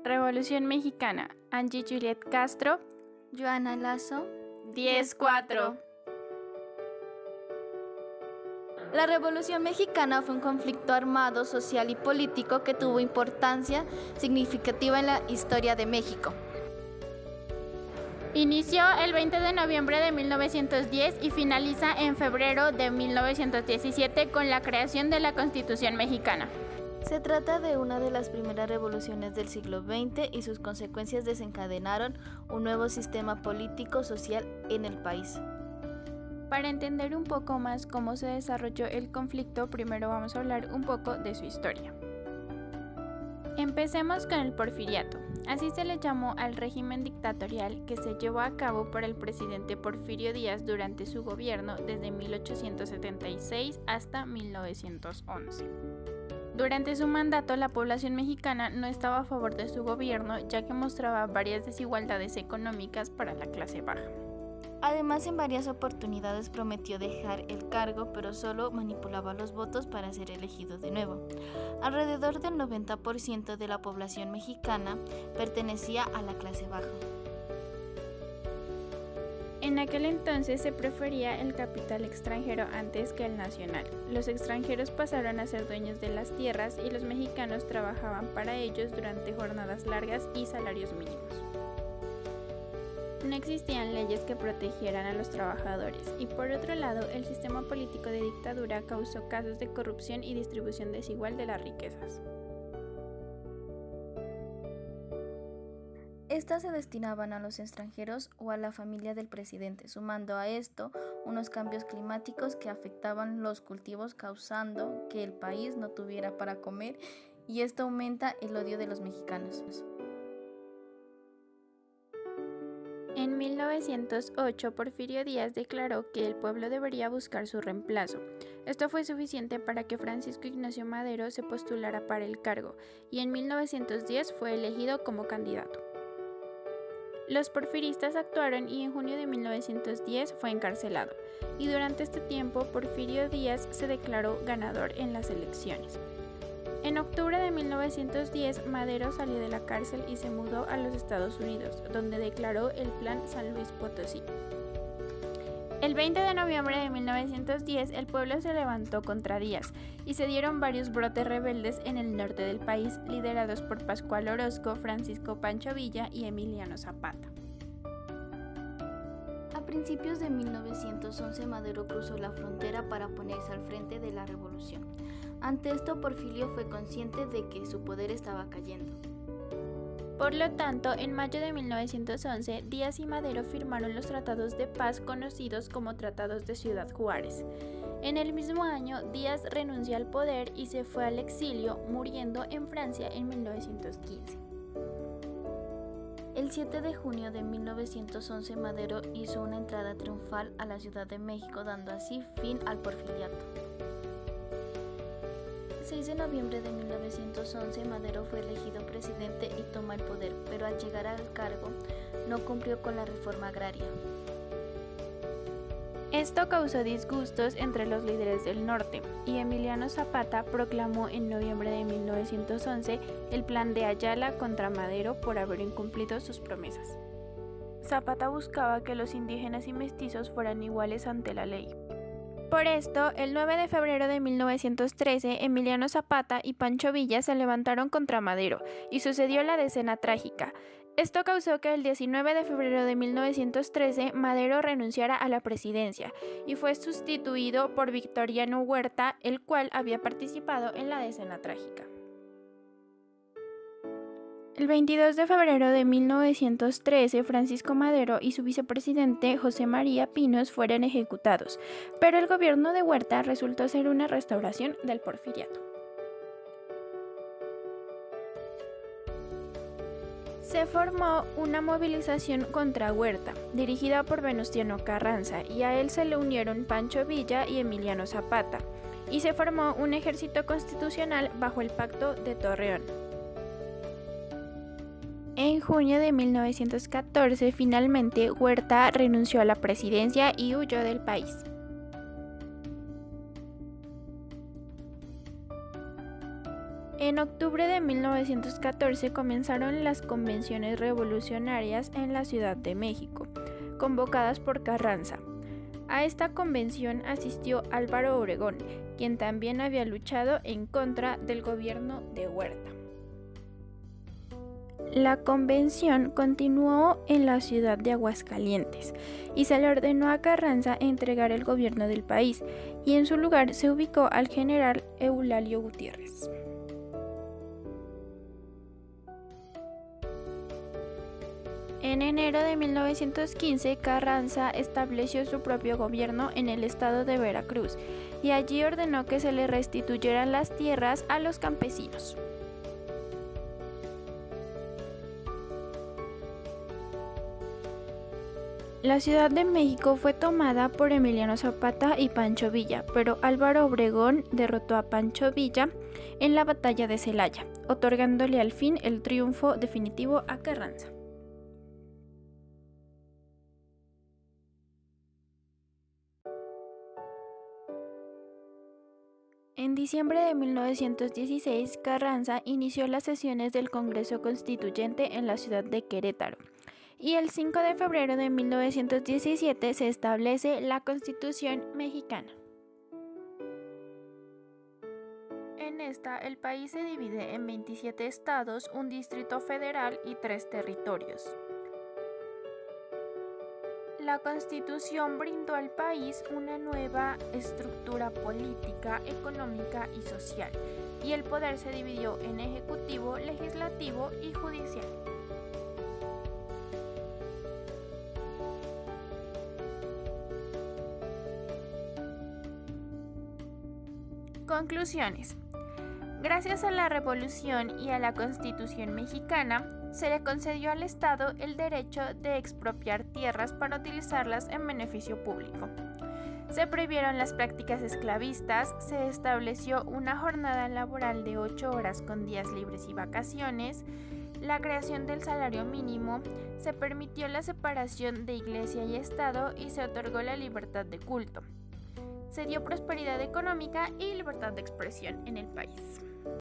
Revolución Mexicana. Angie Juliet Castro. Joana Lazo. 10-4. La Revolución Mexicana fue un conflicto armado, social y político que tuvo importancia significativa en la historia de México. Inició el 20 de noviembre de 1910 y finaliza en febrero de 1917 con la creación de la Constitución Mexicana. Se trata de una de las primeras revoluciones del siglo XX y sus consecuencias desencadenaron un nuevo sistema político-social en el país. Para entender un poco más cómo se desarrolló el conflicto, primero vamos a hablar un poco de su historia. Empecemos con el Porfiriato. Así se le llamó al régimen dictatorial que se llevó a cabo por el presidente Porfirio Díaz durante su gobierno desde 1876 hasta 1911. Durante su mandato, la población mexicana no estaba a favor de su gobierno, ya que mostraba varias desigualdades económicas para la clase baja. Además, en varias oportunidades prometió dejar el cargo, pero solo manipulaba los votos para ser elegido de nuevo. Alrededor del 90% de la población mexicana pertenecía a la clase baja. En aquel entonces se prefería el capital extranjero antes que el nacional. Los extranjeros pasaron a ser dueños de las tierras y los mexicanos trabajaban para ellos durante jornadas largas y salarios mínimos. No existían leyes que protegieran a los trabajadores y por otro lado el sistema político de dictadura causó casos de corrupción y distribución desigual de las riquezas. Estas se destinaban a los extranjeros o a la familia del presidente, sumando a esto unos cambios climáticos que afectaban los cultivos, causando que el país no tuviera para comer, y esto aumenta el odio de los mexicanos. En 1908, Porfirio Díaz declaró que el pueblo debería buscar su reemplazo. Esto fue suficiente para que Francisco Ignacio Madero se postulara para el cargo, y en 1910 fue elegido como candidato. Los porfiristas actuaron y en junio de 1910 fue encarcelado, y durante este tiempo Porfirio Díaz se declaró ganador en las elecciones. En octubre de 1910, Madero salió de la cárcel y se mudó a los Estados Unidos, donde declaró el Plan San Luis Potosí. El 20 de noviembre de 1910, el pueblo se levantó contra Díaz y se dieron varios brotes rebeldes en el norte del país, liderados por Pascual Orozco, Francisco Pancho Villa y Emiliano Zapata. A principios de 1911, Madero cruzó la frontera para ponerse al frente de la revolución. Ante esto, Porfirio fue consciente de que su poder estaba cayendo. Por lo tanto, en mayo de 1911, Díaz y Madero firmaron los tratados de paz conocidos como Tratados de Ciudad Juárez. En el mismo año, Díaz renunció al poder y se fue al exilio, muriendo en Francia en 1915. El 7 de junio de 1911, Madero hizo una entrada triunfal a la Ciudad de México, dando así fin al porfiriato. El 6 de noviembre de 1911, Madero fue elegido presidente y toma el poder, pero al llegar al cargo no cumplió con la reforma agraria. Esto causó disgustos entre los líderes del norte, y Emiliano Zapata proclamó en noviembre de 1911 el Plan de Ayala contra Madero por haber incumplido sus promesas. Zapata buscaba que los indígenas y mestizos fueran iguales ante la ley. Por esto, el 9 de febrero de 1913, Emiliano Zapata y Pancho Villa se levantaron contra Madero, y sucedió la Decena Trágica. Esto causó que el 19 de febrero de 1913 Madero renunciara a la presidencia y fue sustituido por Victoriano Huerta, el cual había participado en la Decena Trágica. El 22 de febrero de 1913, Francisco Madero y su vicepresidente José María Pinos fueron ejecutados, pero el gobierno de Huerta resultó ser una restauración del porfiriato. Se formó una movilización contra Huerta, dirigida por Venustiano Carranza, y a él se le unieron Pancho Villa y Emiliano Zapata, y se formó un ejército constitucional bajo el Pacto de Torreón. En junio de 1914, finalmente, Huerta renunció a la presidencia y huyó del país. En octubre de 1914 comenzaron las convenciones revolucionarias en la Ciudad de México, convocadas por Carranza. A esta convención asistió Álvaro Obregón, quien también había luchado en contra del gobierno de Huerta. La convención continuó en la ciudad de Aguascalientes y se le ordenó a Carranza entregar el gobierno del país, y en su lugar se ubicó al general Eulalio Gutiérrez. En enero de 1915, Carranza estableció su propio gobierno en el estado de Veracruz y allí ordenó que se le restituyeran las tierras a los campesinos. La Ciudad de México fue tomada por Emiliano Zapata y Pancho Villa, pero Álvaro Obregón derrotó a Pancho Villa en la batalla de Celaya, otorgándole al fin el triunfo definitivo a Carranza. En diciembre de 1916, Carranza inició las sesiones del Congreso Constituyente en la ciudad de Querétaro, y el 5 de febrero de 1917 se establece la Constitución mexicana. En esta, el país se divide en 27 estados, un distrito federal y 3 territorios. La Constitución brindó al país una nueva estructura política, económica y social, y el poder se dividió en ejecutivo, legislativo y judicial. Conclusiones. Gracias a la Revolución y a la Constitución mexicana, se le concedió al Estado el derecho de expropiar tierras para utilizarlas en beneficio público. Se prohibieron las prácticas esclavistas, se estableció una jornada laboral de 8 horas con días libres y vacaciones, la creación del salario mínimo, se permitió la separación de Iglesia y Estado y se otorgó la libertad de culto. Se dio prosperidad económica y libertad de expresión en el país.